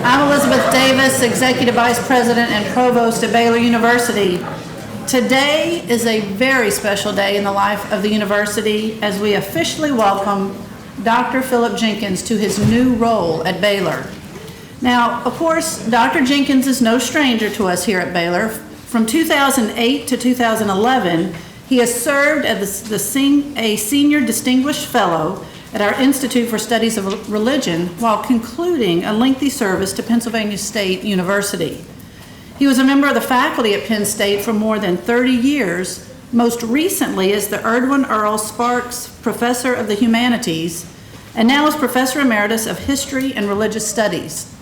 I'm Elizabeth Davis, Executive Vice President and Provost at Baylor University. Today is a very special day in the life of the university as we officially welcome Dr. Philip Jenkins to his new role at Baylor. Now, of course, Dr. Jenkins is no stranger to us here at Baylor. From 2008 to 2011, he has served as a Senior Distinguished Fellow at our Institute for Studies of Religion while concluding a lengthy service to Pennsylvania State University. He was a member of the faculty at Penn State for more than 30 years, most recently as the Edwin Earl Sparks Professor of the Humanities, and now as Professor Emeritus of History and Religious Studies.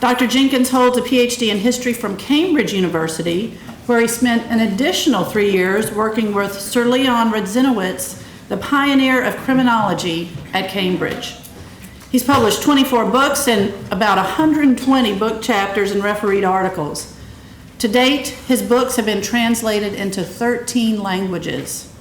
Dr. Jenkins holds a PhD in history from Cambridge University, where he spent an additional 3 years working with Sir Leon Radzinowitz, the pioneer of criminology at Cambridge. He's published 24 books and about 120 book chapters and refereed articles. To date, his books have been translated into 13 languages.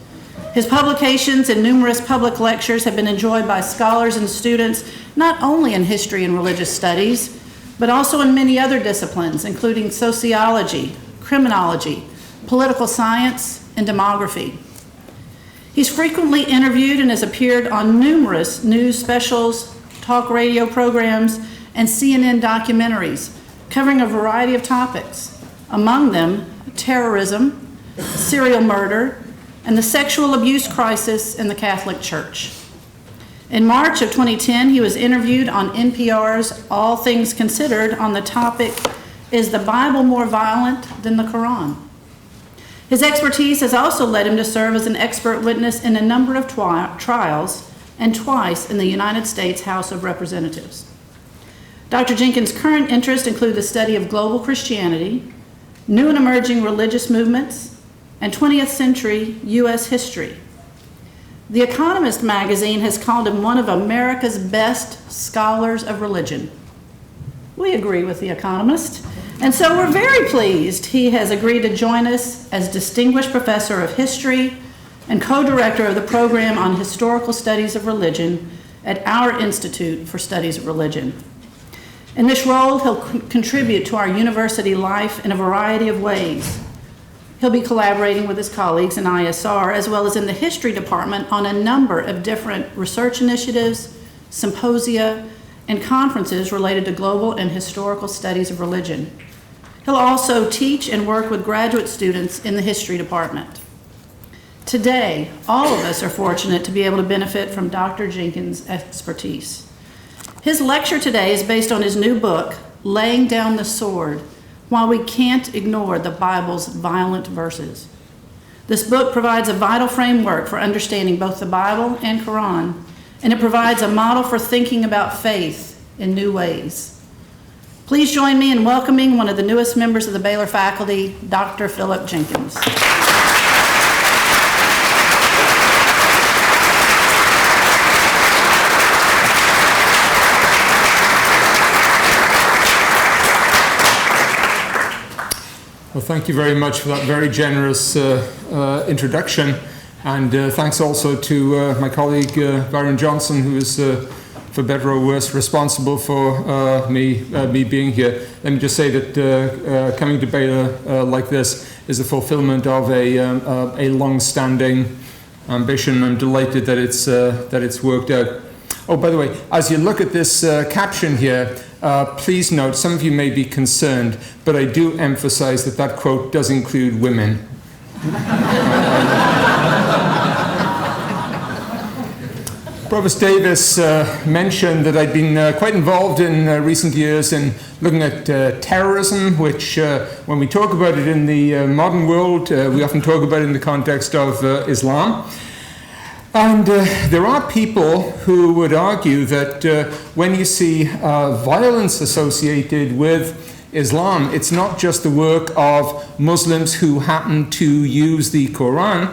His publications and numerous public lectures have been enjoyed by scholars and students not only in history and religious studies, but also in many other disciplines, including sociology, criminology, political science, and demography. He's frequently interviewed and has appeared on numerous news specials, talk radio programs, and CNN documentaries covering a variety of topics, among them terrorism, serial murder, and the sexual abuse crisis in the Catholic Church. In March of 2010, he was interviewed on NPR's All Things Considered on the topic, "Is the Bible more violent than the Quran?" His expertise has also led him to serve as an expert witness in a number of trials and twice in the United States House of Representatives. Dr. Jenkins' current interests include the study of global Christianity, new and emerging religious movements, and 20th century U.S. history. The Economist magazine has called him one of America's best scholars of religion. We agree with The Economist. And so we're very pleased he has agreed to join us as Distinguished Professor of History and co-director of the program on Historical Studies of Religion at our Institute for Studies of Religion. In this role, he'll contribute to our university life in a variety of ways. He'll be collaborating with his colleagues in ISR as well as in the history department on a number of different research initiatives, symposia, and conferences related to global and historical studies of religion. He'll also teach and work with graduate students in the history department. Today, all of us are fortunate to be able to benefit from Dr. Jenkins' expertise. His lecture today is based on his new book, Laying Down the Sword, Why We Can't Ignore the Bible's Violent Verses. This book provides a vital framework for understanding both the Bible and Quran, and it provides a model for thinking about faith in new ways. Please join me in welcoming one of the newest members of the Baylor faculty, Dr. Philip Jenkins. Well, thank you very much for that very generous introduction, and thanks also to my colleague Byron Johnson, who is for better or worse, responsible for me being here. Let me just say that coming to Baylor like this is the fulfillment of a long-standing ambition. I'm delighted that it's worked out. Oh, by the way, as you look at this caption here, please note, some of you may be concerned, but I do emphasize that that quote does include women. Provost Davis mentioned that I'd been quite involved in recent years in looking at terrorism, which when we talk about it in the modern world, we often talk about it in the context of Islam. And there are people who would argue that when you see violence associated with Islam, it's not just the work of Muslims who happen to use the Quran,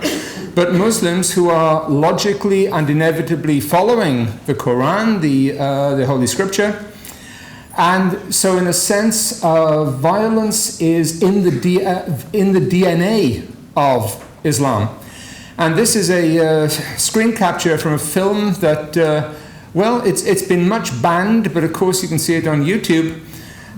but Muslims who are logically and inevitably following the Quran, the Holy Scripture. And so in a sense, violence is in the DNA of Islam. And this is a screen capture from a film that, well, it's been much banned, but of course you can see it on YouTube.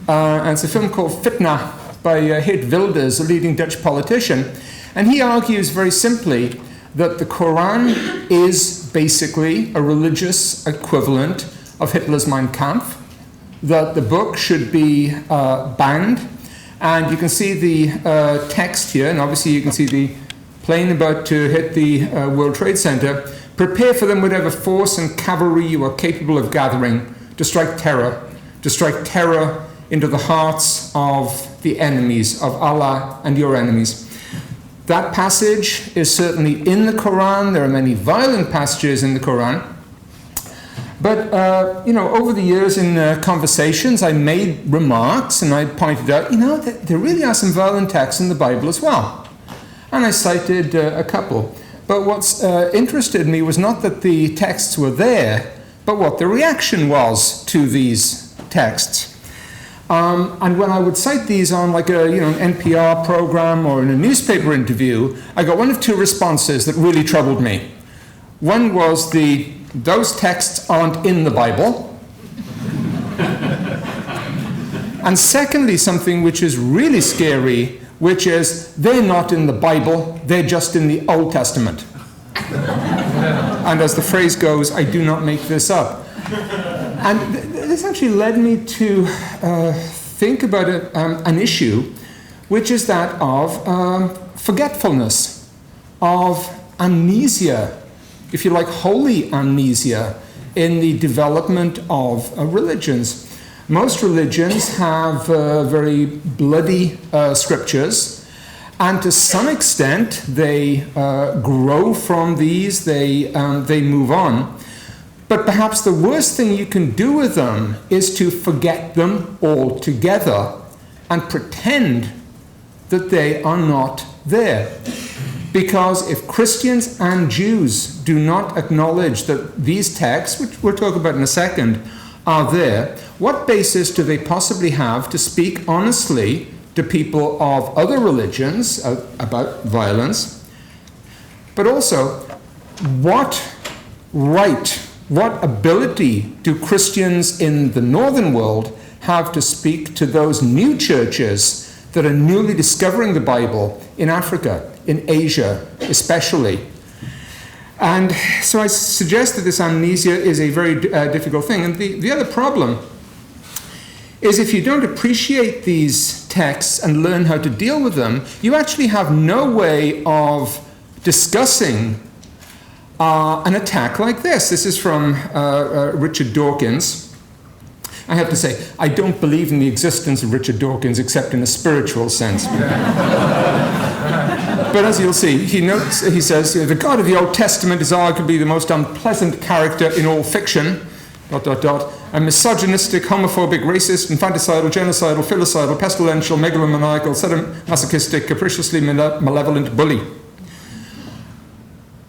and it's a film called Fitna by Geert Wilders, a leading Dutch politician. And he argues very simply that the Quran is basically a religious equivalent of Hitler's Mein Kampf, that the book should be banned. And you can see the text here, and obviously you can see the plane about to hit the World Trade Center. Prepare for them whatever force and cavalry you are capable of gathering to strike terror into the hearts of the enemies of Allah and your enemies. That passage is certainly in the Quran. There are many violent passages in the Quran. But, over the years in conversations, I made remarks and I pointed out, that there really are some violent texts in the Bible as well. And I cited a couple. But what's interested me was not that the texts were there, but what the reaction was to these texts. And when I would cite these on like an NPR program or in a newspaper interview, I got one of two responses that really troubled me. One was those texts aren't in the Bible. And secondly, something which is really scary, which is they're not in the Bible, they're just in the Old Testament. And as the phrase goes, I do not make this up. And this actually led me to think about an issue, which is that of forgetfulness, of amnesia, if you like, holy amnesia in the development of religions. Most religions have very bloody scriptures, and to some extent they grow from these, they move on. But perhaps the worst thing you can do with them is to forget them altogether and pretend that they are not there. Because if Christians and Jews do not acknowledge that these texts, which we'll talk about in a second, are there, what basis do they possibly have to speak honestly to people of other religions about violence? But also, what right, what ability do Christians in the northern world have to speak to those new churches that are newly discovering the Bible in Africa, in Asia especially? And so I suggest that this amnesia is a very difficult thing. And the other problem is if you don't appreciate these texts and learn how to deal with them, you actually have no way of discussing an attack like this. This is from Richard Dawkins. I have to say, I don't believe in the existence of Richard Dawkins except in a spiritual sense. But as you'll see, he says, the God of the Old Testament is arguably the most unpleasant character in all fiction, ... a misogynistic, homophobic, racist, infanticidal, genocidal, filicidal, pestilential, megalomaniacal, sadomasochistic, capriciously malevolent bully.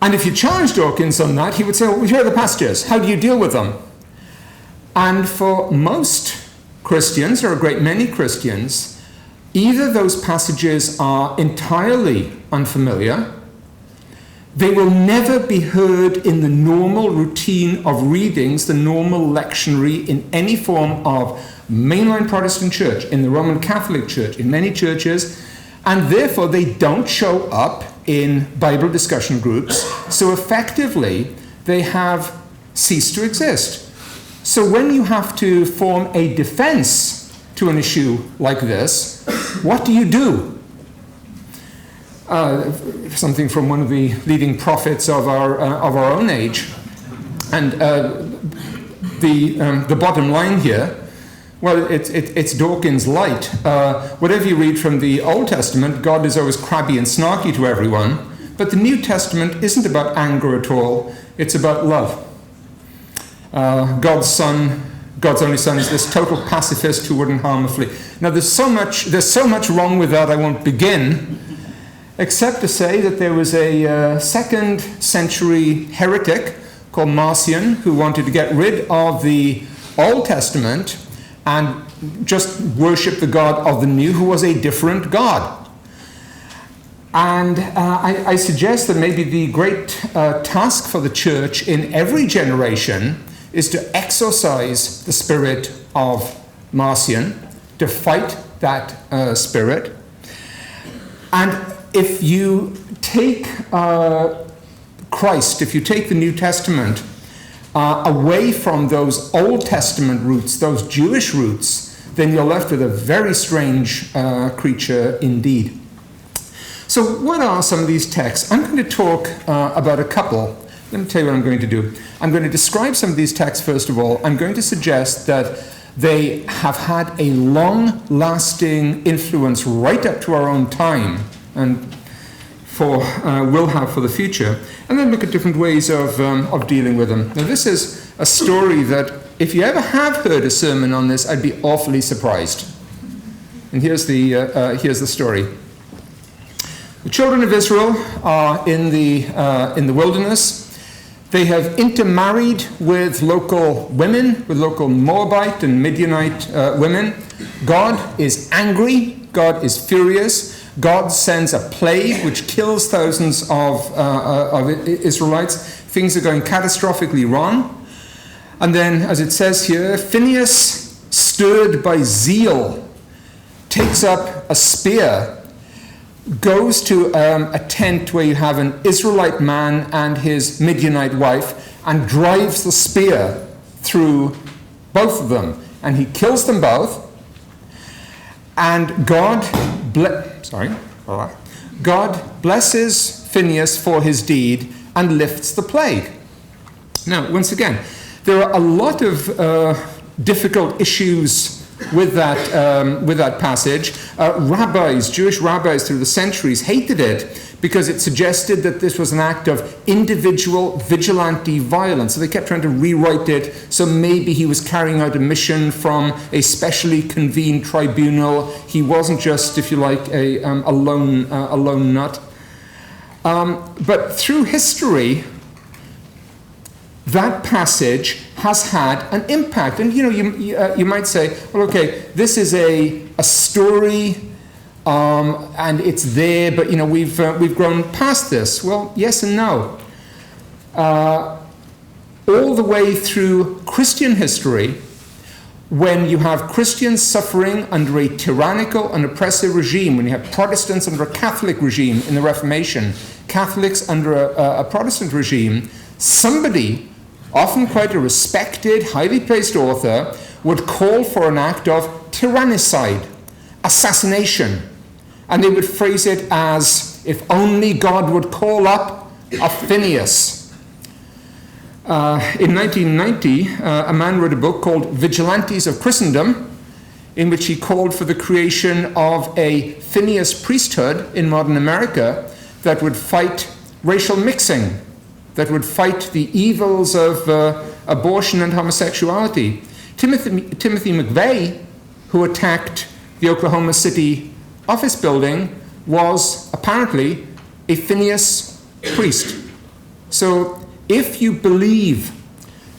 And if you challenge Dawkins on that, he would say, well, here are the passages. How do you deal with them? And for most Christians, or a great many Christians, either those passages are entirely unfamiliar, they will never be heard in the normal routine of readings, the normal lectionary in any form of mainline Protestant church, in the Roman Catholic Church, in many churches, and therefore they don't show up in Bible discussion groups, so effectively they have ceased to exist. So when you have to form a defense to an issue like this, what do you do? Something from one of the leading prophets of our own age. And the bottom line here, well, it's Dawkins light. Whatever you read from the Old Testament, God is always crabby and snarky to everyone. But the New Testament isn't about anger at all. It's about love. God's only son is this total pacifist who wouldn't harm a flea. Now, there's so much wrong with that. I won't begin, except to say that there was a 2nd century heretic called Marcion who wanted to get rid of the Old Testament and just worship the God of the New, who was a different God. And I suggest that maybe the great task for the church in every generation is to exorcise the spirit of Marcion, to fight that spirit. And if you take Christ, if you take the New Testament away from those Old Testament roots, those Jewish roots, then you're left with a very strange creature indeed. So what are some of these texts? I'm going to talk about a couple. Let me tell you what I'm going to do. I'm going to describe some of these texts first of all. I'm going to suggest that they have had a long-lasting influence right up to our own time, and will have for the future, and then look at different ways of dealing with them. Now, this is a story that, if you ever have heard a sermon on this, I'd be awfully surprised. And here's the story. The children of Israel are in the wilderness. They have intermarried with local women, with local Moabite and Midianite women. God is angry. God is furious. God sends a plague which kills thousands of Israelites. Things are going catastrophically wrong. And then, as it says here, Phineas, stirred by zeal, takes up a spear, goes to a tent where you have an Israelite man and his Midianite wife, and drives the spear through both of them. And he kills them both. And God blesses Phineas for his deed and lifts the plague. Now, once again, there are a lot of difficult issues with that passage. Jewish rabbis through the centuries hated it because it suggested that this was an act of individual vigilante violence. So they kept trying to rewrite it, so maybe he was carrying out a mission from a specially convened tribunal. He wasn't just, if you like, a lone nut. But through history, that passage has had an impact. And you might say, well, okay, this is a story, and it's there, but we've grown past this. Well, yes and no. All the way through Christian history, when you have Christians suffering under a tyrannical and oppressive regime, when you have Protestants under a Catholic regime in the Reformation, Catholics under a Protestant regime, somebody, often quite a respected, highly placed author, would call for an act of tyrannicide, assassination. And they would phrase it as, if only God would call up a Phineas. In 1990, a man wrote a book called Vigilantes of Christendom, in which he called for the creation of a Phineas priesthood in modern America that would fight racial mixing, that would fight the evils of abortion and homosexuality. Timothy McVeigh, who attacked the Oklahoma City office building, was apparently a Phineas priest. So if you believe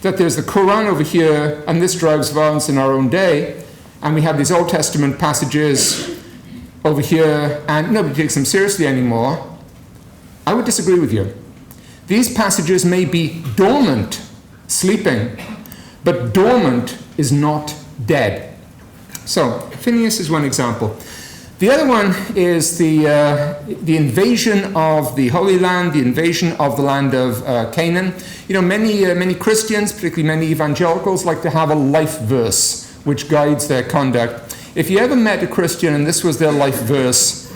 that there's the Quran over here and this drives violence in our own day, and we have these Old Testament passages over here and nobody takes them seriously anymore, I would disagree with you. These passages may be dormant, sleeping, but dormant is not dead. So, Phineas is one example. The other one is the invasion of the Holy Land, the invasion of the land of Canaan. Many Christians, particularly many evangelicals, like to have a life verse which guides their conduct. If you ever met a Christian and this was their life verse,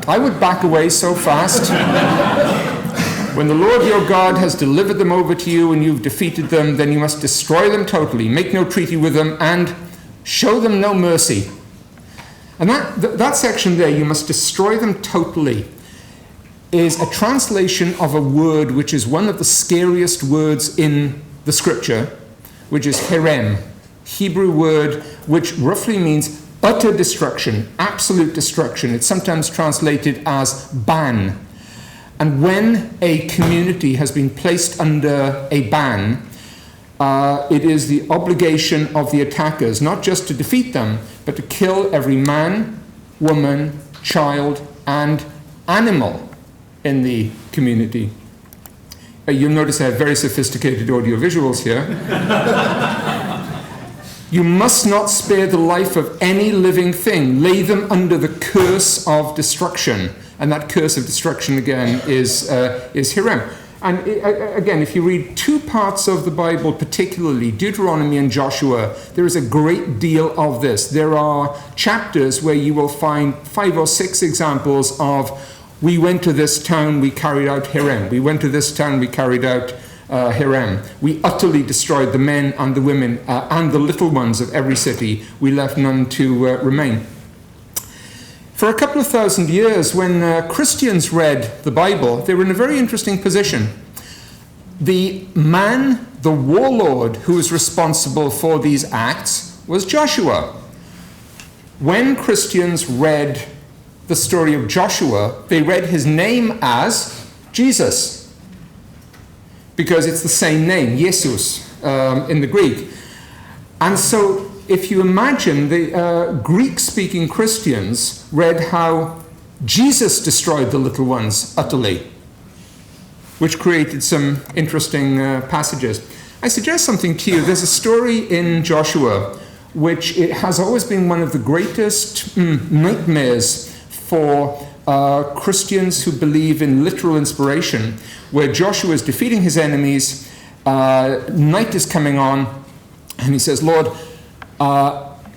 I would back away so fast. When the Lord your God has delivered them over to you and you've defeated them, then you must destroy them totally, make no treaty with them, and show them no mercy. And that section there, you must destroy them totally, is a translation of a word which is one of the scariest words in the scripture, which is herem, Hebrew word which roughly means utter destruction, absolute destruction. It's sometimes translated as ban. And when a community has been placed under a ban, it is the obligation of the attackers not just to defeat them, but to kill every man, woman, child, and animal in the community. You'll notice I have very sophisticated audio visuals here. You must not spare the life of any living thing. Lay them under the curse of destruction. And that curse of destruction, again, is Hiram. And again, if you read two parts of the Bible, particularly Deuteronomy and Joshua, there is a great deal of this. There are chapters where you will find 5 or 6 examples of, we went to this town, we carried out Hiram. We went to this town, we carried out Hiram. We utterly destroyed the men and the women and the little ones of every city. We left none to remain. For a couple of thousand years, when Christians read the Bible, they were in a very interesting position. The man, the warlord who was responsible for these acts was Joshua. When Christians read the story of Joshua, they read his name as Jesus, because it's the same name, Jesus, in the Greek. And so if you imagine, the Greek-speaking Christians read how Jesus destroyed the little ones utterly, which created some interesting passages. I suggest something to you. There's a story in Joshua which it has always been one of the greatest nightmares for Christians who believe in literal inspiration, where Joshua is defeating his enemies, night is coming on, and he says, Lord,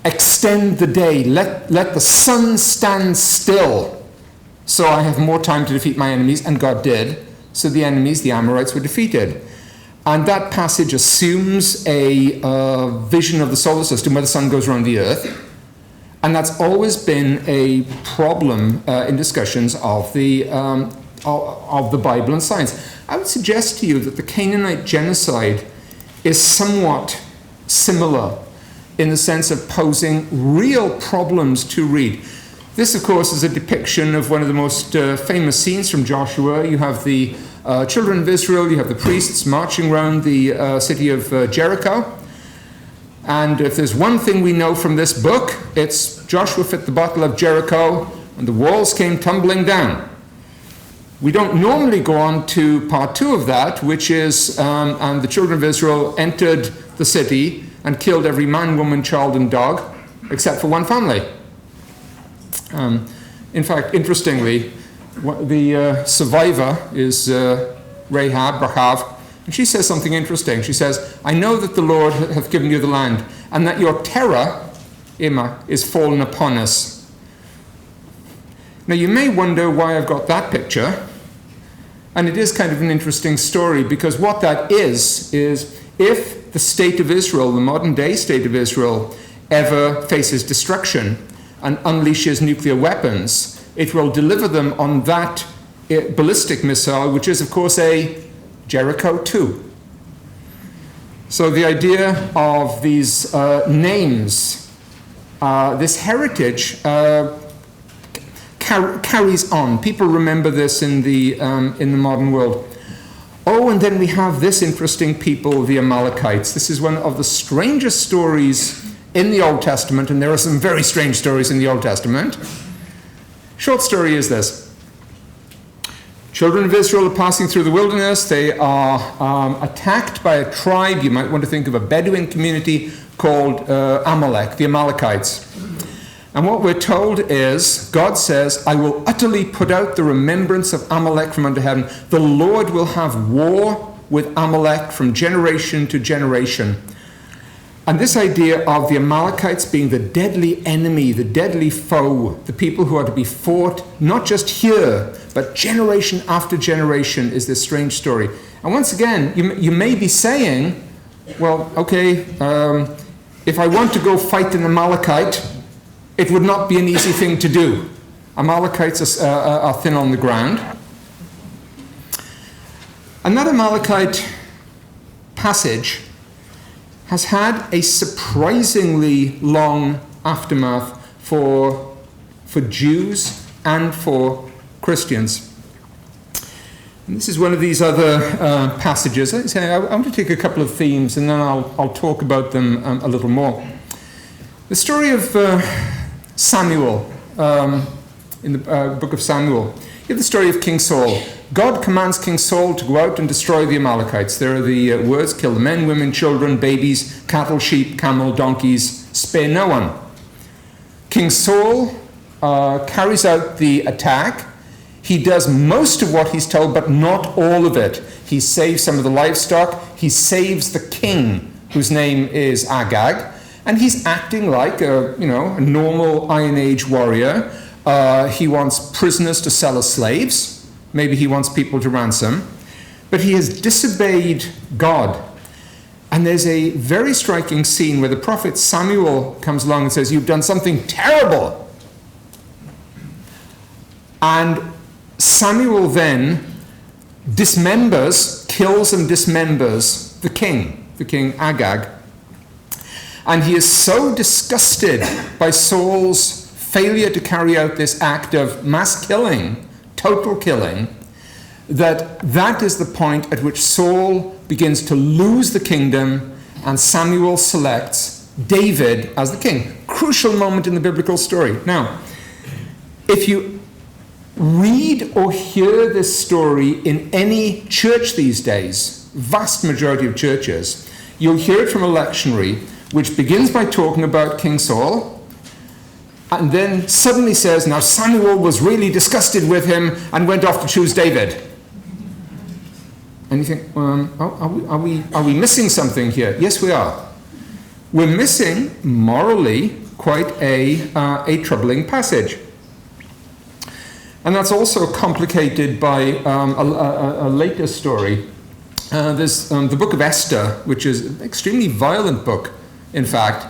extend the day, let the sun stand still, so I have more time to defeat my enemies. And God did. So the enemies, the Amorites, were defeated. And that passage assumes a vision of the solar system where the sun goes around the earth. And that's always been a problem in discussions of the Bible and science. I would suggest to you that the Canaanite genocide is somewhat similar in the sense of posing real problems to read. This, of course, is a depiction of one of the most famous scenes from Joshua. You have the children of Israel, you have the priests marching around the city of Jericho. And if there's one thing we know from this book, it's Joshua fit the battle of Jericho, and the walls came tumbling down. We don't normally go on to part 2 of that, which is, and the children of Israel entered the city and killed every man, woman, child, and dog, except for one family. In fact, interestingly, the survivor is Rahav, and she says something interesting. She says, I know that the Lord hath given you the land, and that your terror, Emma, is fallen upon us. Now, you may wonder why I've got that picture, and it is kind of an interesting story, because what that is if the state of Israel, the modern day state of Israel, ever faces destruction and unleashes nuclear weapons, it will deliver them on that ballistic missile, which is, of course, a Jericho 2. So the idea of these names, this heritage, carries on. People remember this in the modern world. Oh, and then we have this interesting people, the Amalekites. This is one of the strangest stories in the Old Testament, and there are some very strange stories in the Old Testament. Short story is this. Children of Israel are passing through the wilderness. They are attacked by a tribe. You might want to think of a Bedouin community called Amalek, the Amalekites. And what we're told is, God says, I will utterly put out the remembrance of Amalek from under heaven. The Lord will have war with Amalek from generation to generation. And this idea of the Amalekites being the deadly enemy, the deadly foe, the people who are to be fought, not just here, but generation after generation, is this strange story. And once again, you may be saying, well, okay, if I want to go fight an Amalekite, it would not be an easy thing to do. Amalekites are thin on the ground. And that Amalekite passage has had a surprisingly long aftermath for Jews and for Christians. And this is one of these other passages. I want to take a couple of themes and then I'll talk about them a little more. The story of Samuel, in the book of Samuel. You have the story of King Saul. God commands King Saul to go out and destroy the Amalekites. There are the words, kill the men, women, children, babies, cattle, sheep, camel, donkeys, spare no one. King Saul carries out the attack. He does most of what he's told, but not all of it. He saves some of the livestock. He saves the king, whose name is Agag, and he's acting like a normal Iron Age warrior. He wants prisoners to sell as slaves. Maybe he wants people to ransom. But he has disobeyed God. And there's a very striking scene where the prophet Samuel comes along and says, "You've done something terrible." And Samuel then kills and dismembers the king Agag. And he is so disgusted by Saul's failure to carry out this act of mass killing, total killing, that is the point at which Saul begins to lose the kingdom, and Samuel selects David as the king. Crucial moment in the biblical story. Now, if you read or hear this story in any church these days, vast majority of churches, you'll hear it from a lectionary which begins by talking about King Saul, and then suddenly says, now Samuel was really disgusted with him and went off to choose David. And you think, are we missing something here? Yes, we are. We're missing, morally, quite a troubling passage. And that's also complicated by a later story. There's the book of Esther, which is an extremely violent book, in fact,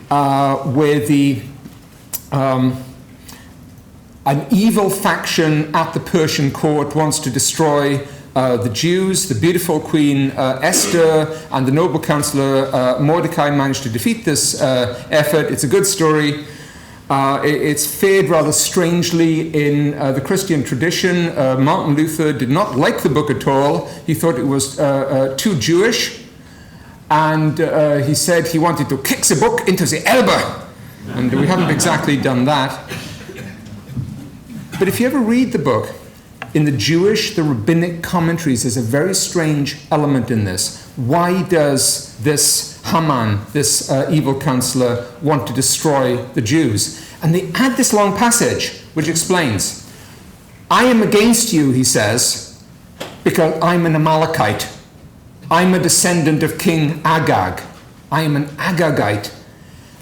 where an evil faction at the Persian court wants to destroy the Jews. The beautiful Queen Esther and the noble counselor Mordecai managed to defeat this effort. It's a good story. It's fared rather strangely in the Christian tradition. Martin Luther did not like the book at all. He thought it was too Jewish. And he said he wanted to kick the book into the Elbe. And we haven't exactly done that. But if you ever read the book, in the rabbinic commentaries, there's a very strange element in this. Why does this Haman, this evil counselor, want to destroy the Jews? And they add this long passage, which explains, I am against you, he says, because I'm an Amalekite. I'm a descendant of King Agag. I am an Agagite.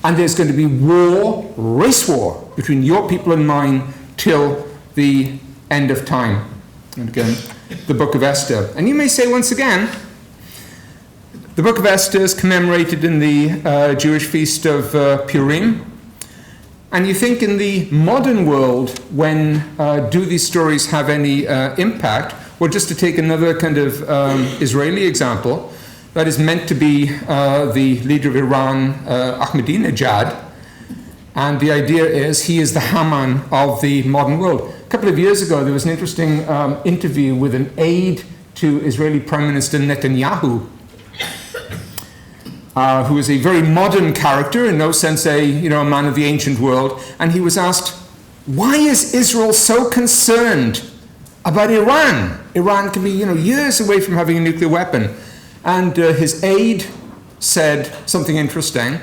And there's going to be war, race war, between your people and mine till the end of time. And again, the book of Esther. And you may say once again, the book of Esther is commemorated in the Jewish feast of Purim. And you think in the modern world, when do these stories have any impact? Well, just to take another kind of Israeli example, that is meant to be the leader of Iran, Ahmadinejad. And the idea is he is the Haman of the modern world. A couple of years ago, there was an interesting interview with an aide to Israeli Prime Minister Netanyahu, who is a very modern character, in no sense a man of the ancient world. And he was asked, why is Israel so concerned about Iran? Iran can be years away from having a nuclear weapon. And his aide said something interesting.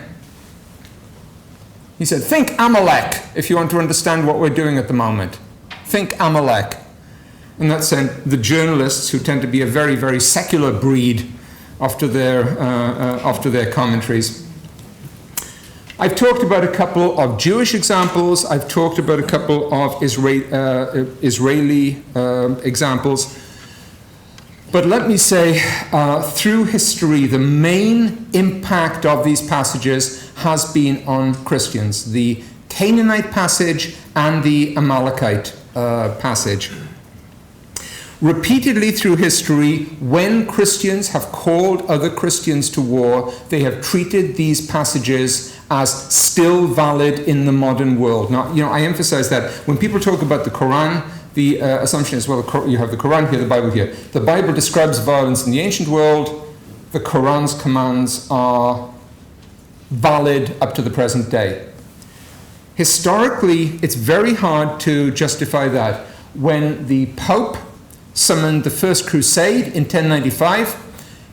He said, think Amalek, if you want to understand what we're doing at the moment. Think Amalek. And that sent the journalists, who tend to be a very, very secular breed, off to their commentaries. I've talked about a couple of Jewish examples. I've talked about a couple of Israeli examples. But let me say, through history, the main impact of these passages has been on Christians. The Canaanite passage and the Amalekite passage. Repeatedly through history, when Christians have called other Christians to war, they have treated these passages as still valid in the modern world. Now, I emphasize that when people talk about the Quran, the assumption is, well, you have the Quran here, the Bible here. The Bible describes violence in the ancient world. The Quran's commands are valid up to the present day. Historically, it's very hard to justify that. When the Pope summoned the First Crusade in 1095.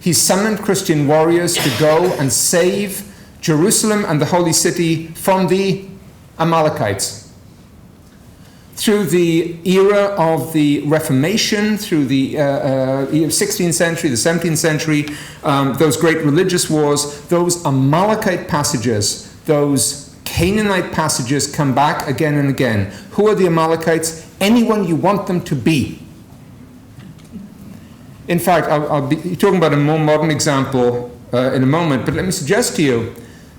He summoned Christian warriors to go and save Jerusalem and the Holy City from the Amalekites. Through the era of the Reformation, through the 16th century, the 17th century, those great religious wars, those Amalekite passages, those Canaanite passages come back again and again. Who are the Amalekites? Anyone you want them to be. In fact, I'll be talking about a more modern example in a moment, but let me suggest to you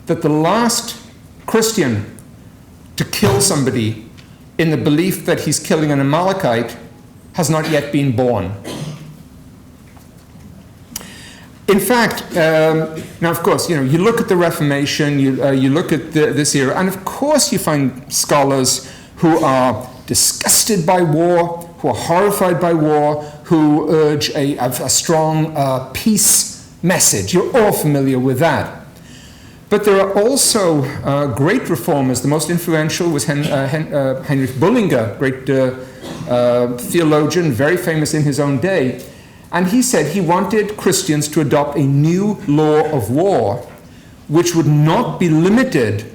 that the last Christian to kill somebody in the belief that he's killing an Amalekite has not yet been born. In fact, now of course, you look at the Reformation, you look at this era, and of course you find scholars who are disgusted by war, who are horrified by war, who urge a strong peace message. You're all familiar with that. But there are also great reformers. The most influential was Heinrich Bullinger, great theologian, very famous in his own day. And he said he wanted Christians to adopt a new law of war, which would not be limited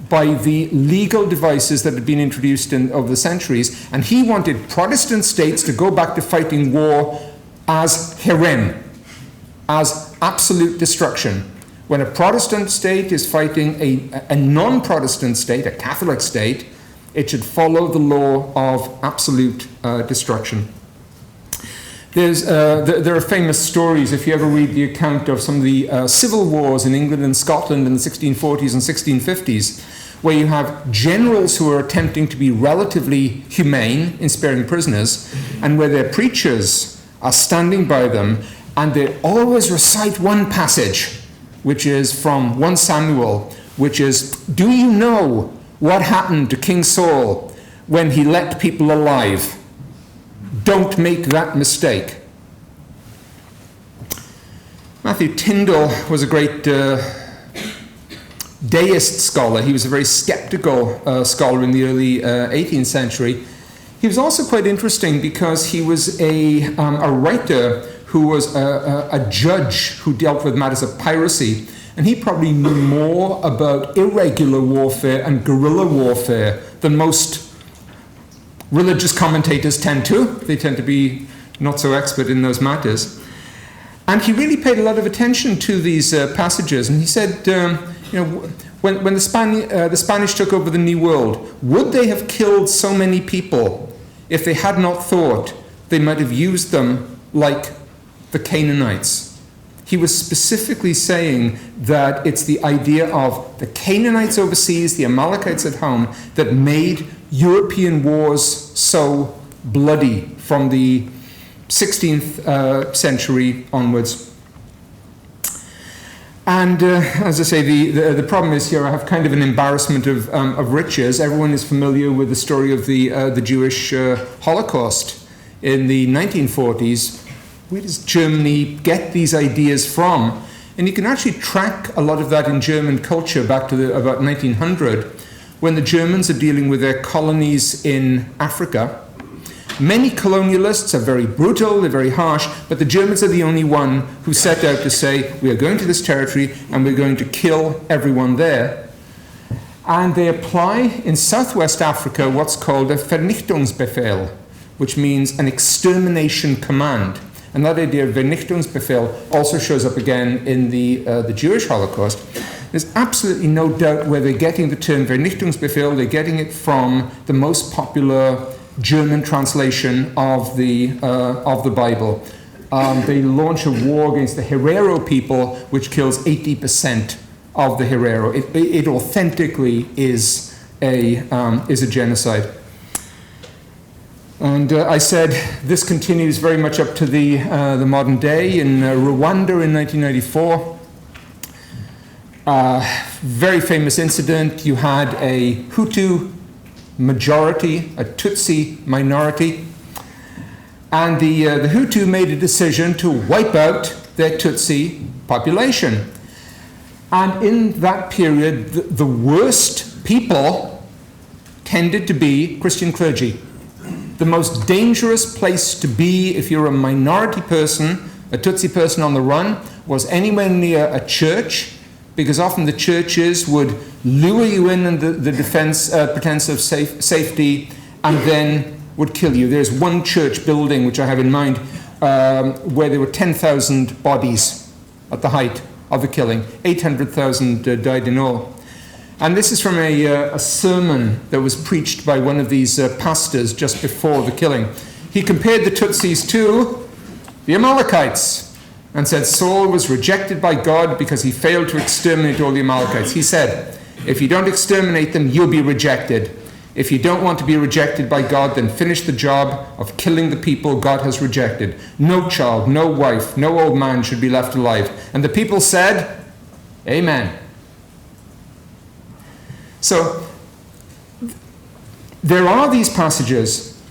by the legal devices that had been introduced over the centuries. And he wanted Protestant states to go back to fighting war as herem, as absolute destruction. When a Protestant state is fighting a non-Protestant state, a Catholic state, it should follow the law of absolute destruction. There are famous stories, if you ever read the account of some of the civil wars in England and Scotland in the 1640s and 1650s, where you have generals who are attempting to be relatively humane in sparing prisoners, and where their preachers are standing by them, and they always recite one passage, which is from 1 Samuel, which is, "Do you know what happened to King Saul when he let people alive? Don't make that mistake." Matthew Tyndall was a great deist scholar. He was a very skeptical scholar in the early 18th century. He was also quite interesting because he was a writer who was a judge who dealt with matters of piracy. And he probably knew more about irregular warfare and guerrilla warfare than most religious commentators tend to. They tend to be not so expert in those matters. And he really paid a lot of attention to these passages. And he said, when the Spanish took over the New World, would they have killed so many people if they had not thought they might have used them like the Canaanites? He was specifically saying that it's the idea of the Canaanites overseas, the Amalekites at home, that made European wars so bloody from the 16th century onwards. And as I say, the problem is here I have kind of an embarrassment of riches. Everyone is familiar with the story of the Jewish Holocaust in the 1940s. Where does Germany get these ideas from? And you can actually track a lot of that in German culture back to about 1900, when the Germans are dealing with their colonies in Africa. Many colonialists are very brutal, they're very harsh, but the Germans are the only one who set out to say, we are going to this territory and we're going to kill everyone there. And they apply in Southwest Africa what's called a Vernichtungsbefehl, which means an extermination command. And that idea of Vernichtungsbefehl also shows up again in the Jewish Holocaust. There's absolutely no doubt where they're getting the term Vernichtungsbefehl. They're getting it from the most popular German translation of the Bible. They launch a war against the Herero people, which kills 80% of the Herero. It authentically is a genocide. And I said this continues very much up to the modern day. In Rwanda in 1994, very famous incident. You had a Hutu majority, a Tutsi minority, and the Hutu made a decision to wipe out their Tutsi population. And in that period, the worst people tended to be Christian clergy. the most dangerous place to be if you're a minority person, a Tutsi person on the run, was anywhere near a church, because often the churches would lure you in under the pretense of safety, and then would kill you. There's one church building, which I have in mind, where there were 10,000 bodies at the height of the killing. 800,000 died in all. And this is from a sermon that was preached by one of these pastors just before the killing. He compared the Tutsis to the Amalekites and said Saul was rejected by God because he failed to exterminate all the Amalekites. He said, if you don't exterminate them, you'll be rejected. If you don't want to be rejected by God, then finish the job of killing the people God has rejected. No child, no wife, no old man should be left alive. And the people said, Amen. So, there are these passages,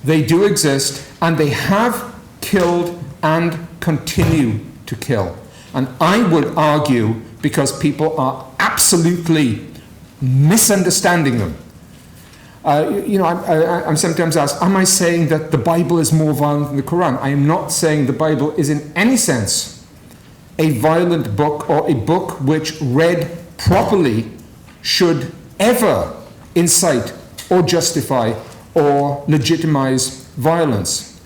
they do exist, and they have killed and continue to kill. And I would argue, because people are absolutely misunderstanding them. I'm sometimes asked, am I saying that the Bible is more violent than the Quran? I am not saying the Bible is in any sense a violent book or a book which read properly should ever incite or justify or legitimize violence.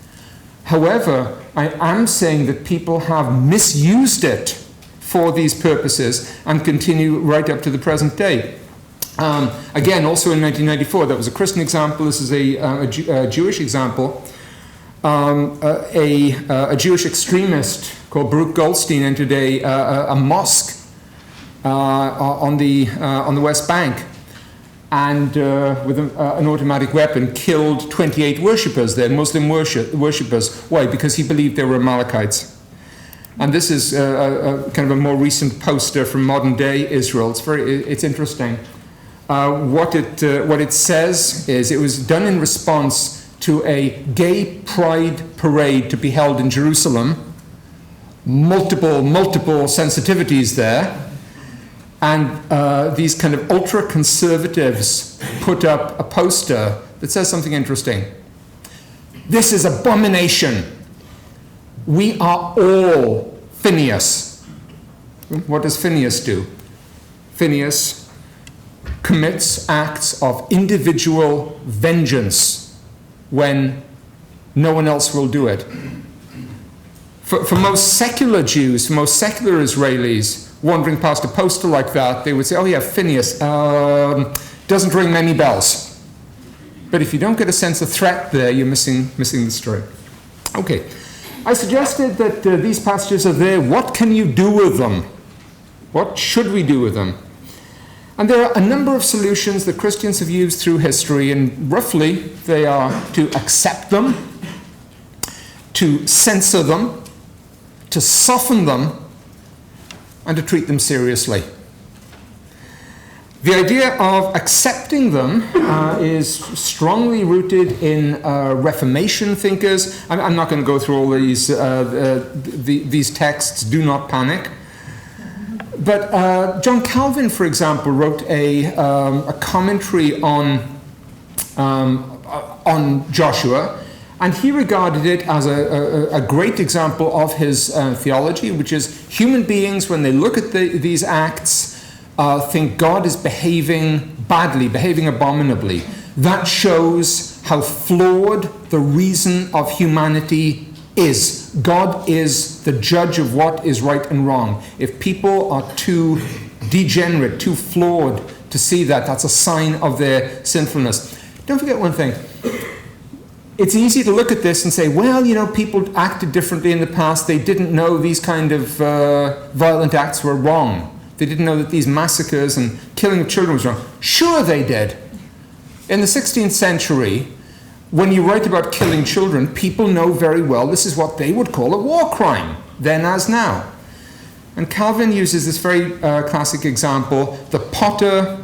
However, I am saying that people have misused it for these purposes and continue right up to the present day. Again, also in 1994, that was a Christian example. This is a Jewish example. A Jewish extremist called Baruch Goldstein entered a mosque on the West Bank, and with an automatic weapon killed 28 worshippers there, Muslim worshippers. Why? Because he believed they were Amalekites. And this is kind of a more recent poster from modern day Israel. It's interesting. What it says is it was done in response to a gay pride parade to be held in Jerusalem. Multiple sensitivities there. And these kind of ultra-conservatives put up a poster that says something interesting. This is abomination. We are all Phineas. What does Phineas do? Phineas commits acts of individual vengeance when no one else will do it. For most secular Jews, for most secular Israelis, wandering past a poster like that, they would say, oh yeah, Phineas doesn't ring many bells. But if you don't get a sense of threat there, you're missing the story. Okay, I suggested that these passages are there. What can you do with them? What should we do with them? And there are a number of solutions that Christians have used through history, and roughly they are to accept them, to censor them, to soften them, and to treat them seriously. The idea of accepting them is strongly rooted in Reformation thinkers. I'm not going to go through all these texts, do not panic. But John Calvin, for example, wrote a commentary on Joshua, and he regarded it as a great example of his theology, which is human beings, when they look at these acts, think God is behaving badly, behaving abominably. That shows how flawed the reason of humanity is. God is the judge of what is right and wrong. If people are too degenerate, too flawed to see that, that's a sign of their sinfulness. Don't forget one thing. It's easy to look at this and say, well, people acted differently in the past. They didn't know these kind of violent acts were wrong. They didn't know that these massacres and killing of children was wrong. Sure they did. In the 16th century, when you write about killing children, people know very well this is what they would call a war crime, then as now. And Calvin uses this very classic example. The potter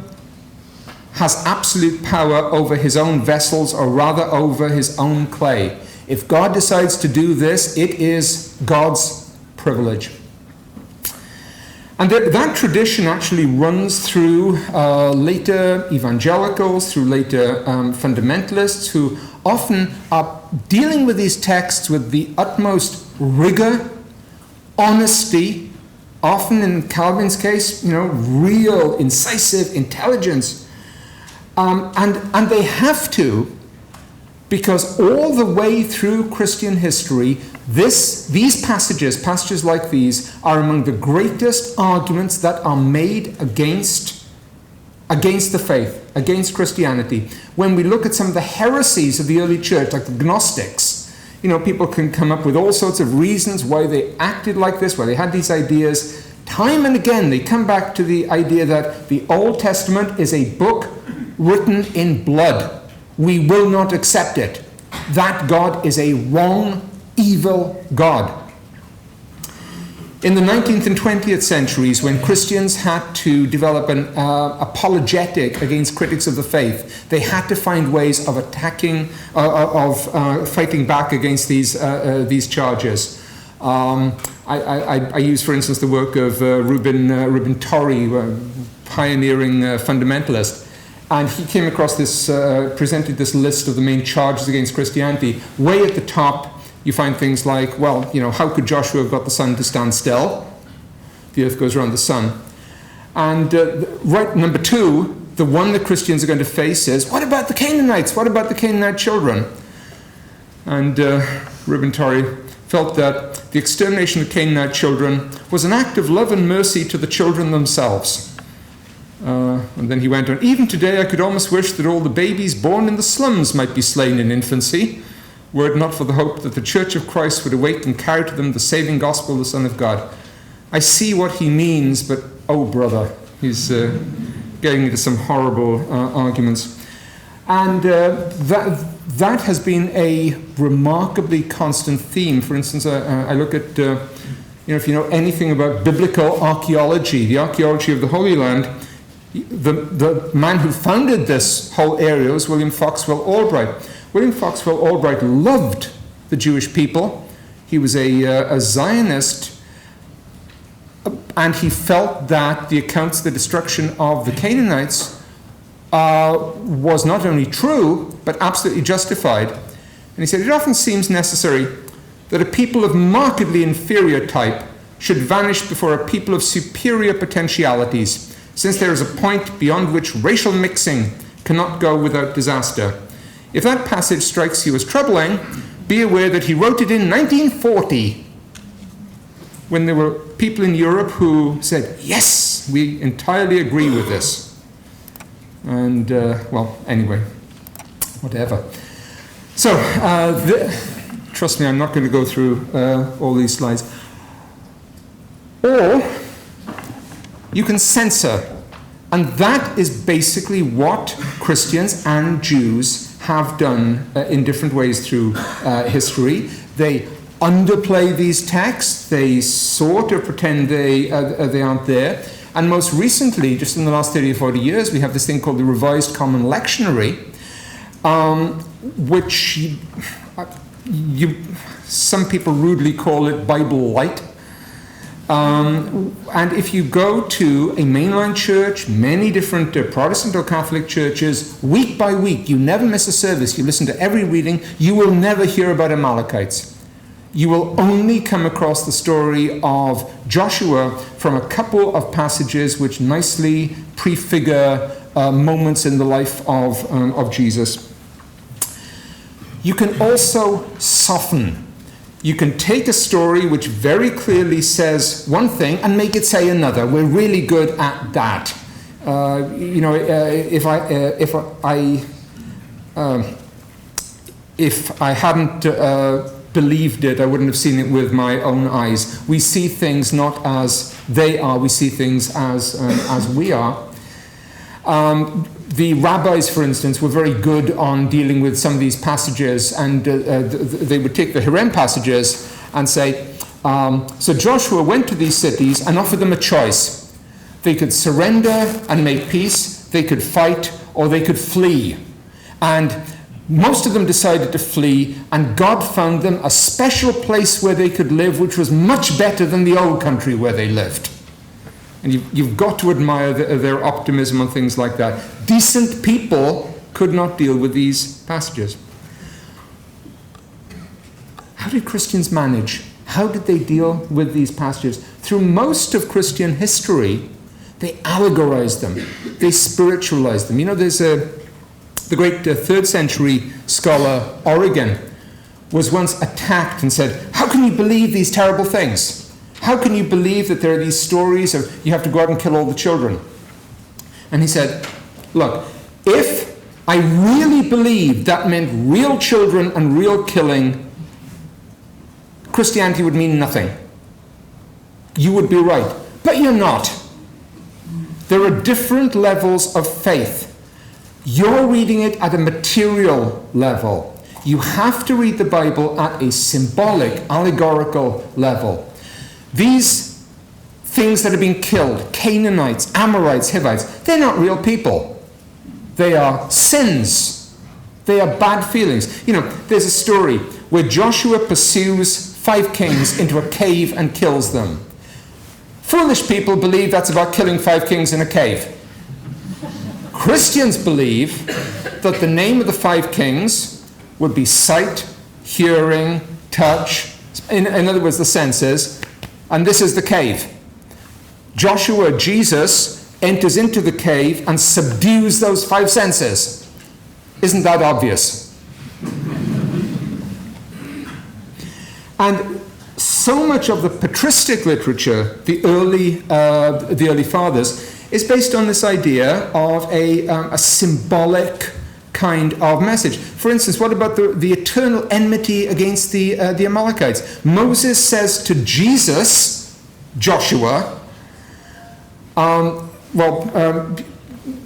has absolute power over his own vessels, or rather over his own clay. If God decides to do this, it is God's privilege. And that tradition actually runs through later evangelicals, through later fundamentalists, who often are dealing with these texts with the utmost rigor, honesty, often in Calvin's case, real, incisive intelligence. And they have to, because all the way through Christian history, these passages like these, are among the greatest arguments that are made against the faith, against Christianity. When we look at some of the heresies of the early church, like the Gnostics, people can come up with all sorts of reasons why they acted like this, why they had these ideas. Time and again, they come back to the idea that the Old Testament is a book written in blood. We will not accept it. That God is a wrong, evil God. In the 19th and 20th centuries, when Christians had to develop an apologetic against critics of the faith, they had to find ways of attacking, fighting back against these charges. I use, for instance, the work of Reuben Torrey, pioneering fundamentalist. And he came across this, presented this list of the main charges against Christianity. Way at the top, you find things like, how could Joshua have got the sun to stand still? The earth goes around the sun. And right, number 2, the one that Christians are going to face is, what about the Canaanites? What about the Canaanite children? And Reuben Torrey felt that the extermination of Canaanite children was an act of love and mercy to the children themselves. And then he went on, even today I could almost wish that all the babies born in the slums might be slain in infancy, were it not for the hope that the Church of Christ would awake and carry to them the saving gospel of the Son of God. I see what he means, but oh brother, he's getting into some horrible arguments. And that has been a remarkably constant theme. For instance, I look at, if you know anything about biblical archaeology, the archaeology of the Holy Land, the man who founded this whole area was William Foxwell Albright. William Foxwell Albright loved the Jewish people. He was a Zionist, and he felt that the accounts of the destruction of the Canaanites was not only true, but absolutely justified. And he said, it often seems necessary that a people of markedly inferior type should vanish before a people of superior potentialities, since there is a point beyond which racial mixing cannot go without disaster. If that passage strikes you as troubling, be aware that he wrote it in 1940, when there were people in Europe who said, yes, we entirely agree with this. And, anyway, whatever. So, trust me, I'm not going to go through all these slides. Or you can censor. And that is basically what Christians and Jews have done in different ways through history. They underplay these texts. They sort of pretend they aren't there. And most recently, just in the last 30 or 40 years, we have this thing called the Revised Common Lectionary, which some people rudely call it Bible Light. And if you go to a mainline church, many different Protestant or Catholic churches, week by week, you never miss a service, you listen to every reading, you will never hear about Amalekites. You will only come across the story of Joshua from a couple of passages which nicely prefigure moments in the life of Jesus. You can also soften. You can take a story which very clearly says one thing and make it say another. We're really good at that. If I hadn't believed it, I wouldn't have seen it with my own eyes. We see things not as they are. We see things as we are. The rabbis, for instance, were very good on dealing with some of these passages, and they would take the Herem passages and say, so Joshua went to these cities and offered them a choice. They could surrender and make peace, they could fight, or they could flee. And most of them decided to flee, and God found them a special place where they could live, which was much better than the old country where they lived. And you've got to admire their optimism on things like that. Decent people could not deal with these passages. How did Christians manage? How did they deal with these passages? Through most of Christian history, they allegorized them. They spiritualized them. You know, there's the great 3rd century scholar Origen was once attacked and said, how can you believe these terrible things? How can you believe that there are these stories of you have to go out and kill all the children? And he said, look, if I really believed that meant real children and real killing, Christianity would mean nothing. You would be right. But you're not. There are different levels of faith. You're reading it at a material level. You have to read the Bible at a symbolic, allegorical level. These things that are being killed, Canaanites, Amorites, Hivites, they're not real people. They are sins. They are bad feelings. You know, there's a story where Joshua pursues 5 kings into a cave and kills them. Foolish people believe that's about killing 5 kings in a cave. Christians believe that the name of the 5 kings would be sight, hearing, touch, in other words, the senses, and this is the cave. Joshua, Jesus, enters into the cave and subdues those 5 senses. Isn't that obvious? And so much of the patristic literature, the early fathers, is based on this idea of a symbolic kind of message. For instance, what about the eternal enmity against the Amalekites? Moses says to Jesus, Joshua,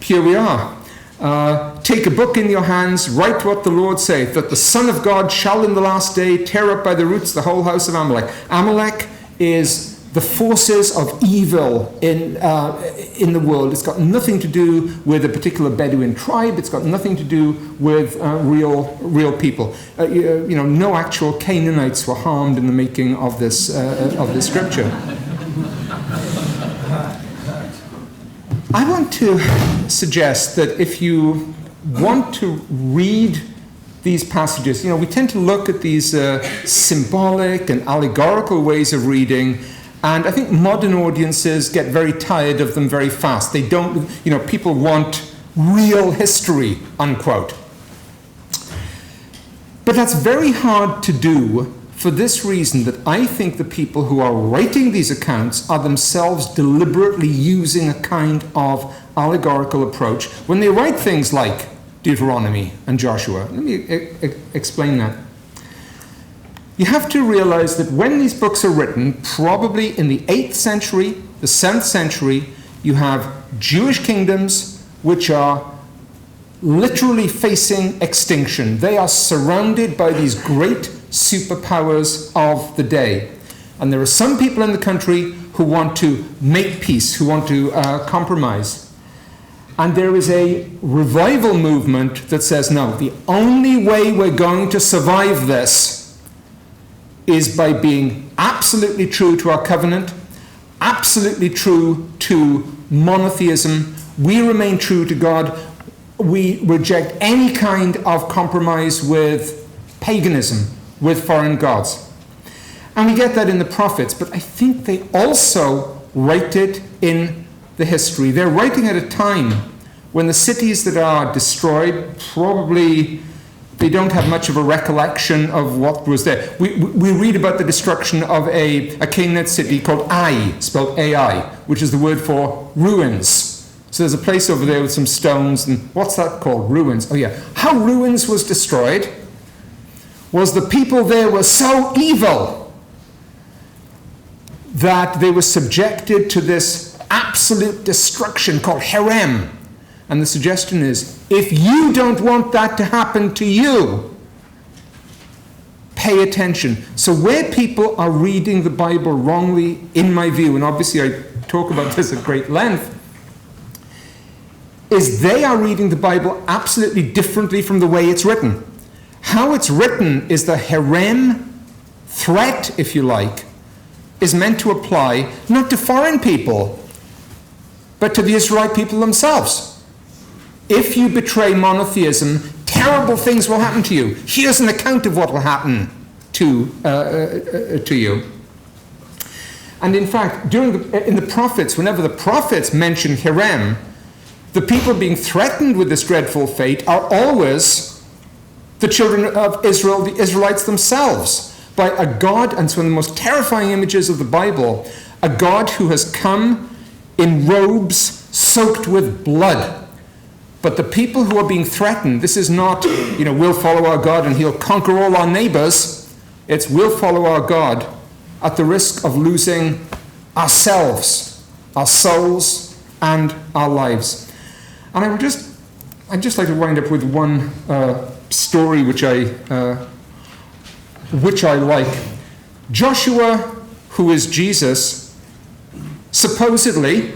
here we are. Take a book in your hands, write what the Lord saith, that the Son of God shall in the last day tear up by the roots the whole house of Amalek. Amalek is the forces of evil in the world. It's got nothing to do with a particular Bedouin tribe. It's got nothing to do with real people. No actual Canaanites were harmed in the making of this scripture. I want to suggest that if you want to read these passages, we tend to look at these symbolic and allegorical ways of reading, and I think modern audiences get very tired of them very fast. They don't, people want real history, unquote. But that's very hard to do for this reason, that I think the people who are writing these accounts are themselves deliberately using a kind of allegorical approach when they write things like Deuteronomy and Joshua. Let me explain that. You have to realize that when these books are written, probably in the 8th century, the 7th century, you have Jewish kingdoms which are literally facing extinction. They are surrounded by these great superpowers of the day. And there are some people in the country who want to make peace, who want to compromise. And there is a revival movement that says, no, the only way we're going to survive this is by being absolutely true to our covenant, absolutely true to monotheism. We remain true to God. We reject any kind of compromise with paganism, with foreign gods. And we get that in the prophets, but I think they also write it in the history. They're writing at a time when the cities that are destroyed, probably they don't have much of a recollection of what was there. We read about the destruction of a Canaanite city called Ai, spelled A-I, which is the word for ruins. So there's a place over there with some stones, and what's that called? Ruins. Oh yeah. How ruins was destroyed was the people there were so evil that they were subjected to this absolute destruction called herem. And the suggestion is, if you don't want that to happen to you, pay attention. So where people are reading the Bible wrongly, in my view, and obviously I talk about this at great length, is they are reading the Bible absolutely differently from the way it's written. How it's written is the herem threat, if you like, is meant to apply not to foreign people, but to the Israelite people themselves. If you betray monotheism, terrible things will happen to you. Here's an account of what will happen to you. And in fact, in the prophets, whenever the prophets mention Hiram, the people being threatened with this dreadful fate are always the children of Israel, the Israelites themselves, by a God, and it's one of the most terrifying images of the Bible, a God who has come in robes soaked with blood. But the people who are being threatened, this is not, we'll follow our God and he'll conquer all our neighbors. It's we'll follow our God at the risk of losing ourselves, our souls, and our lives. And I'd just like to wind up with one story which I like. Joshua, who is Jesus, supposedly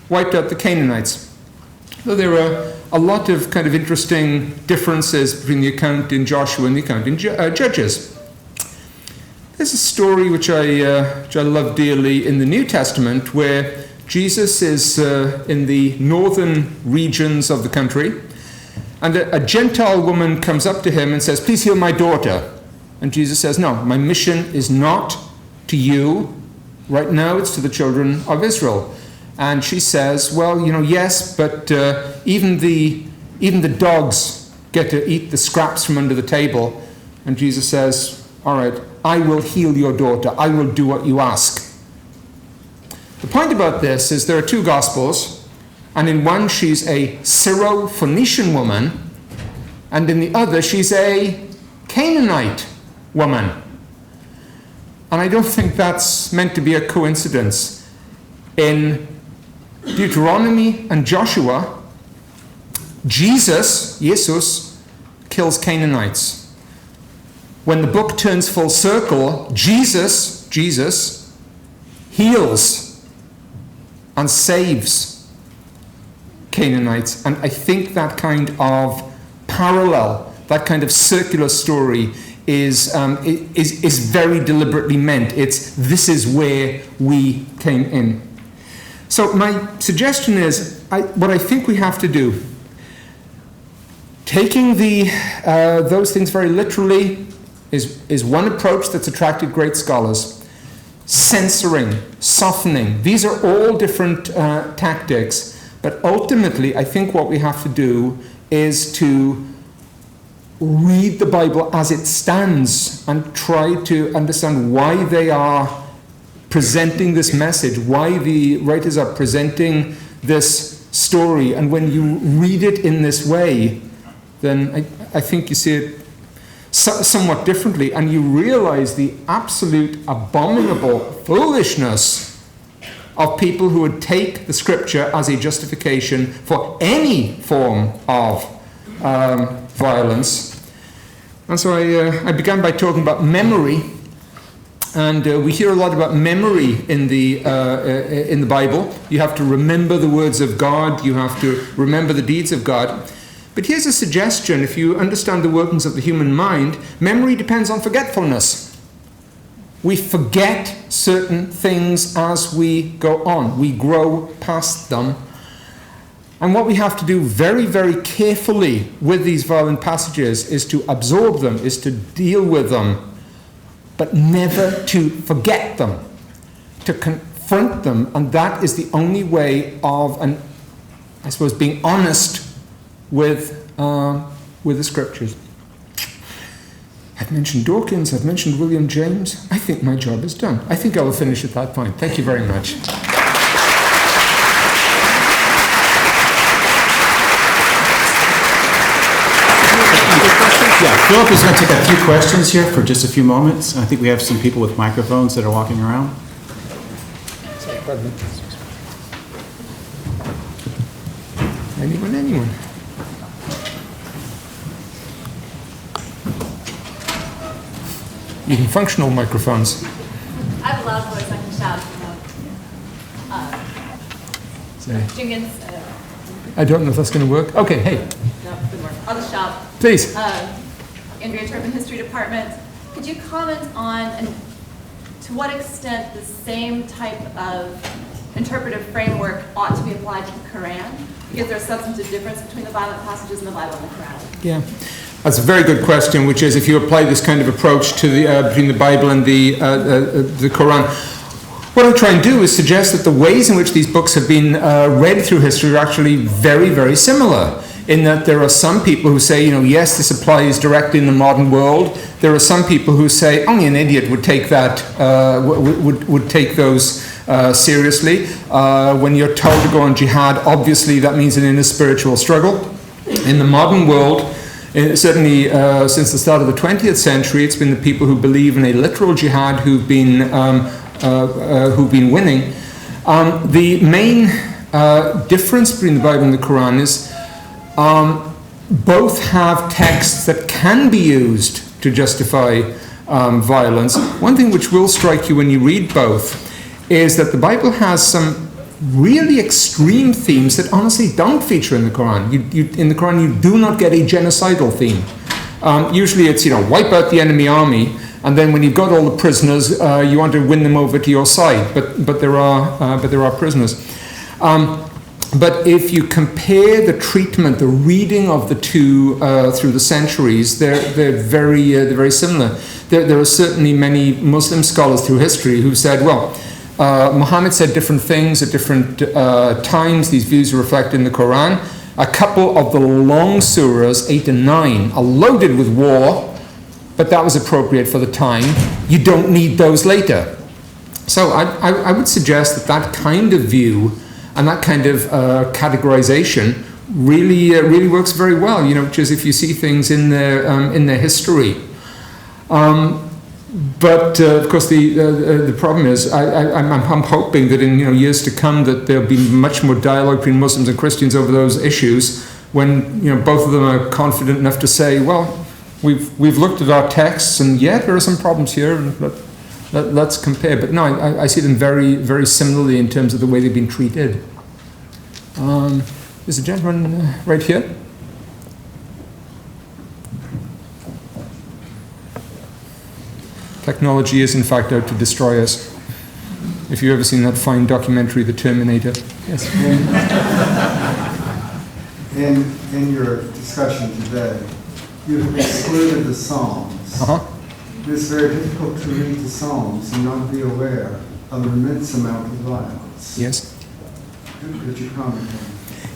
wiped out the Canaanites. Though there are a lot of kind of interesting differences between the account in Joshua and the account in Judges. There's a story which I love dearly in the New Testament where Jesus is in the northern regions of the country, and a Gentile woman comes up to him and says, "Please heal my daughter." And Jesus says, "No, my mission is not to you. Right now it's to the children of Israel." And she says, "Well, yes, but even the dogs get to eat the scraps from under the table." And Jesus says, "All right, I will heal your daughter. I will do what you ask." The point about this is there are two Gospels, and in one she's a Syro-Phoenician woman, and in the other she's a Canaanite woman. And I don't think that's meant to be a coincidence. In Deuteronomy and Joshua, Jesus kills Canaanites. When the book turns full circle, Jesus heals and saves Canaanites. And I think that kind of parallel, that kind of circular story is very deliberately meant. This is where we came in. So my suggestion is, what I think we have to do, taking those things very literally, is one approach that's attracted great scholars. Censoring, softening, these are all different tactics, but ultimately I think what we have to do is to read the Bible as it stands and try to understand why they are presenting this message, why the writers are presenting this story. And when you read it in this way, then I think you see it somewhat differently, and you realize the absolute abominable foolishness of people who would take the scripture as a justification for any form of violence. And so I began by talking about memory, and we hear a lot about memory in the Bible. You have to remember the words of God, you have to remember the deeds of God. But here's a suggestion: if you understand the workings of the human mind, memory depends on forgetfulness. We forget certain things as we go on. We grow past them. And what we have to do very, very carefully with these violent passages is to absorb them, is to deal with them, but never to forget them, to confront them. And that is the only way of, being honest with the scriptures. I've mentioned Dawkins, I've mentioned William James. I think my job is done. I think I will finish at that point. Thank you very much. Yeah, Philip is going to take a few questions here for just a few moments. I think we have some people with microphones that are walking around. Anyone? Even functional microphones. I have a loud voice, I can shout. Jenkins. I don't know if that's going to work. Okay, hey. No, it didn't work. I'll just shout. Please. Andrea Turpin, History Department. Could you comment on, and to what extent the same type of interpretive framework ought to be applied to the Quran? Is there a substantive difference between the violent passages in the Bible and the Quran? Yeah, that's a very good question, which is if you apply this kind of approach to the between the Bible and the Quran. What I try and do is suggest that the ways in which these books have been read through history are actually very, very similar. In that there are some people who say, yes, this applies directly in the modern world. There are some people who say only an idiot would take that, would take those seriously. When you're told to go on jihad, obviously that means an inner spiritual struggle. In the modern world, certainly since the start of the 20th century, it's been the people who believe in a literal jihad who've been winning. The main difference between the Bible and the Quran is both have texts that can be used to justify violence. One thing which will strike you when you read both is that the Bible has some really extreme themes that honestly don't feature in the Quran. In the Quran, you do not get a genocidal theme. Usually it's, wipe out the enemy army, and then when you've got all the prisoners, you want to win them over to your side. But there are prisoners. But if you compare the treatment, the reading of the two through the centuries, they're very similar. There are certainly many Muslim scholars through history who said, well, Muhammad said different things at different times. These views are reflected in the Quran. A couple of the long surahs, 8 and 9, are loaded with war, but that was appropriate for the time. You don't need those later. So I would suggest that kind of view and that kind of categorization really works very well. Which is if you see things in their history. But of course, the problem is, I'm hoping that in years to come that there'll be much more dialogue between Muslims and Christians over those issues. When both of them are confident enough to say, well, we've looked at our texts, and yeah, there are some problems here, and let's compare. But no, I see them very, very similarly in terms of the way they've been treated. There's a gentleman right here. Technology is in fact out to destroy us. If you've ever seen that fine documentary, The Terminator. Yes. In your discussion today, you've excluded the Psalms. It's very difficult to read the Psalms and not be aware of an immense amount of violence. Yes. Could you comment on that?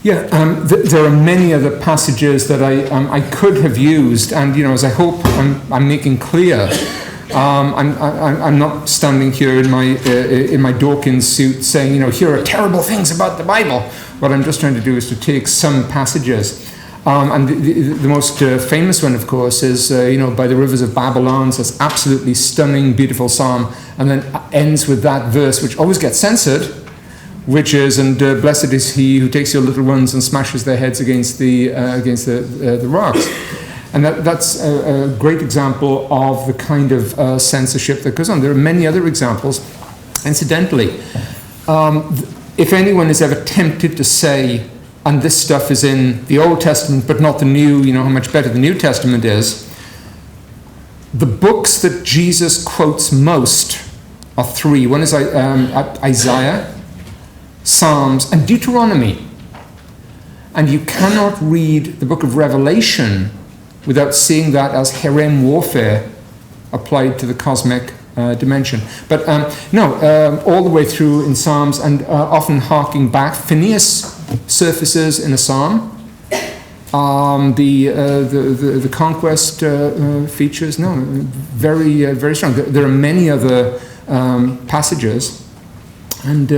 Yeah, there are many other passages that I could have used, and as I hope I'm making clear, I'm not standing here in my Dawkins suit saying here are terrible things about the Bible. What I'm just trying to do is to take some passages. And the most famous one, of course, is by the rivers of Babylon. So it's absolutely stunning, beautiful psalm, and then ends with that verse, which always gets censored, which is, and blessed is he who takes your little ones and smashes their heads against the rocks. And that's a great example of the kind of censorship that goes on. There are many other examples. Incidentally, if anyone is ever tempted to say, and this stuff is in the Old Testament but not the New, how much better the New Testament is, the books that Jesus quotes most are three. One is Isaiah, Psalms, and Deuteronomy. And you cannot read the book of Revelation without seeing that as harem warfare applied to the cosmic dimension. But all the way through in Psalms, and often harking back, Phineas surfaces in a psalm. The Conquest features, very, very strong. There are many other passages, and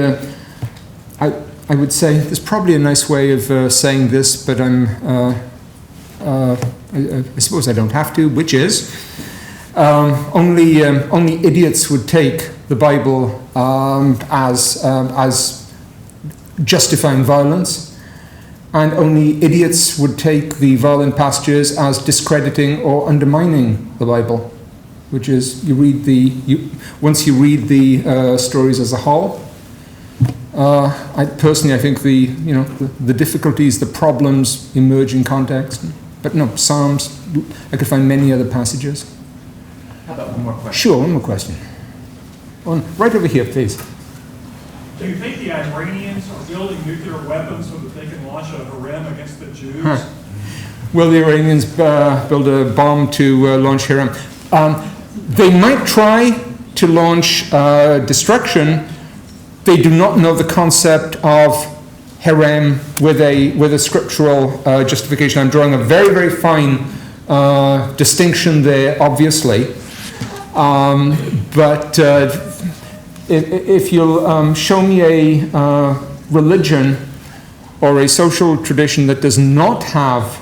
I would say there's probably a nice way of saying this, but I suppose I don't have to, which is only idiots would take the Bible as justifying violence, and only idiots would take the violent passages as discrediting or undermining the Bible, which is once you read the stories as a whole. I think the difficulties, the problems emerge in context. But no, Psalms, I could find many other passages. How about one more question? Sure, one more question. Right over here, please. Do you think the Iranians are building nuclear weapons so that they can launch a harem against the Jews? Will the Iranians build a bomb to launch harem? They might try to launch destruction. They do not know the concept of harem with a scriptural justification. I'm drawing a very, very fine distinction there, obviously. But if you'll show me a religion or a social tradition that does not have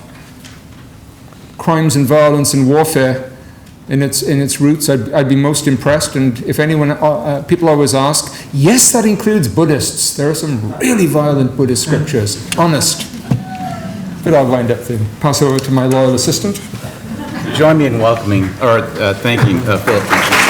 crimes and violence and warfare in its roots, I'd be most impressed. And if anyone, people always ask, yes, that includes Buddhists. There are some really violent Buddhist scriptures, honest. But I'll wind up to pass over to my loyal assistant. Join me in welcoming, or thanking Philip.